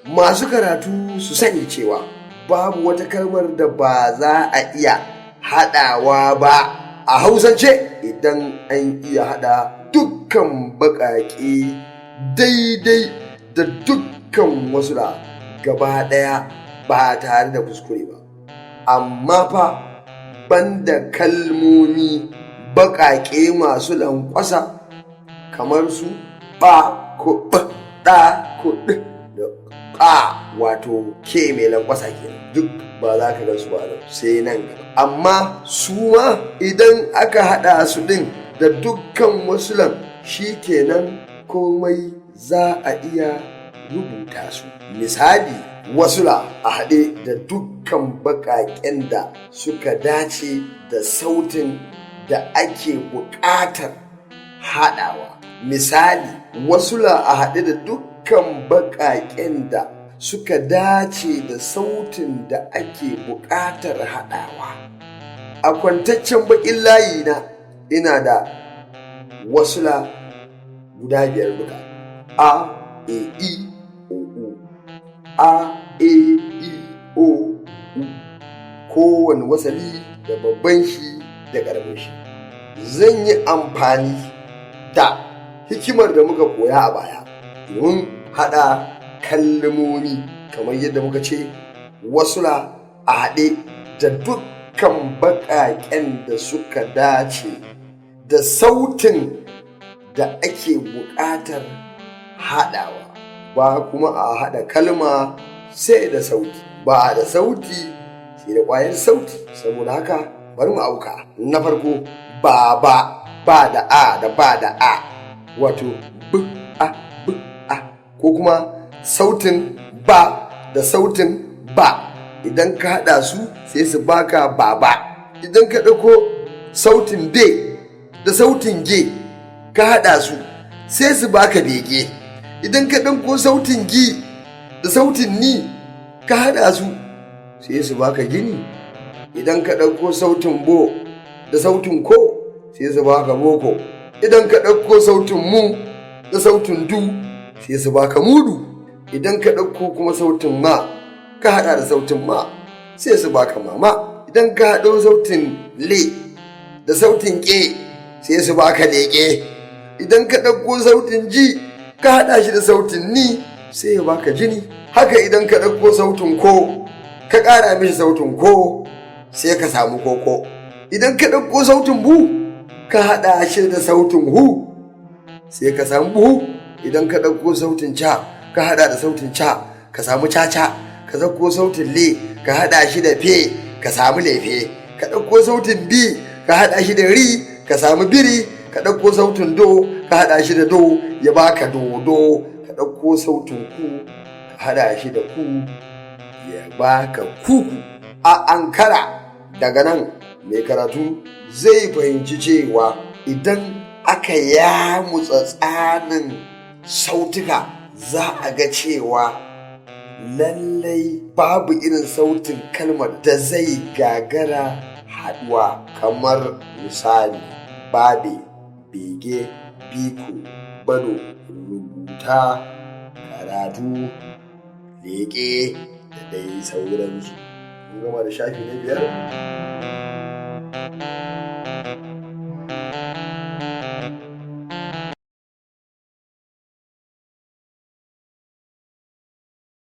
masu karatu su sani cewa babu wata kalmar da ba za a iya haɗawa ba a Hausance idan an iya haɗa dukkan baƙaƙe daidai da dukkan wasula gaba ɗaya ba tare da kuskure ba. Amma fa banda kalmomi baƙaƙe masu lankwasa kamar su ba ko b, ɗa ko ɗ da ƙa wato ke mai lankwasa kenan, duk ba za ka gan su ba sai nan gaba. Amma su ma idan aka haɗa su ɗin da dukkan wasulan shi kenan komai za a iya rubuta su. Misali, wasula a haɗe da dukkan baƙaƙen da suka dace da sautin da ake buƙatar haɗawa. Misali, wasula a haɗe da dukkan baƙaƙen da suka dace da sautin da ake buƙatar haɗawa. A kwantaccen baƙin layi na ina da wasula guda 5 duka. A, E, I, O, U. A, E, I, O, U. Kowane wasali da babban shi da ƙaramin shi. Zan yi amfani da hikimar da muka koya a baya domin haɗa kalmomi kamar yadda muka ce wasula a haɗe da dukkan baƙaƙen da suka dace da sautin da ake buƙatar haɗawa, ba kuma a haɗa kalma sai da sauti, ba da sauti sai da ƙwayar sauti. Saboda haka bari mu auka. Na farko, ba da a da ba da a, wato b a ko kuma sautin ba da sautin ba, idan ka haɗa su sai su baka baba. Idan ka ɗauko sautin be da sautin ge ka haɗa su sai su baka bege. Idan ka ɗauko sautin gi da sautin ni ka haɗa su sai su baka gini. Idan ka ɗauko sautin bo da sautin ko sai su baka boko. Idan ka ɗauko sautin mu da sautin du sai su baka mudu. Idan ka ɗauko kuma sautin ma ka haɗa da sautin ma sai su baka mama. Idan ka haɗo sautin le da sautin ƙe sai su baka leƙe. Idan ka ɗauko sautin ji ka haɗa shi da sautin ni sai ya baka jini. Haka idan ka ɗauko sautin ko ka ƙara mishi sautin ko sai ka samu koko. Idan ka ɗauko sautin bu ka haɗa shi da sautin hu sai ka samu buhu. Idan ka ɗauko sautin ca ka haɗa da sautin ca ka samu caca. Ka ɗauko sautin le ka haɗa shi da fe ka samu lefe. Ka ɗauko sautin bi ka haɗa shi da ri ka samu biri. Ka ɗauko sautin do ka haɗa shi da do ya baka dodo. Ka ɗauko sautin ku ka haɗa shi da ku ya baka kuku. A ankara daga nan mai karatu zai fahimci cewa idan aka yamutsa tsanin sautuka za a ga cewa lallai babu irin sautin kalmar da zai gagara haɗuwa, kamar misali babe, bege, biko, bado, rubuta, karatu, leƙe da dai sauransu. Mun gama da shafi na 5.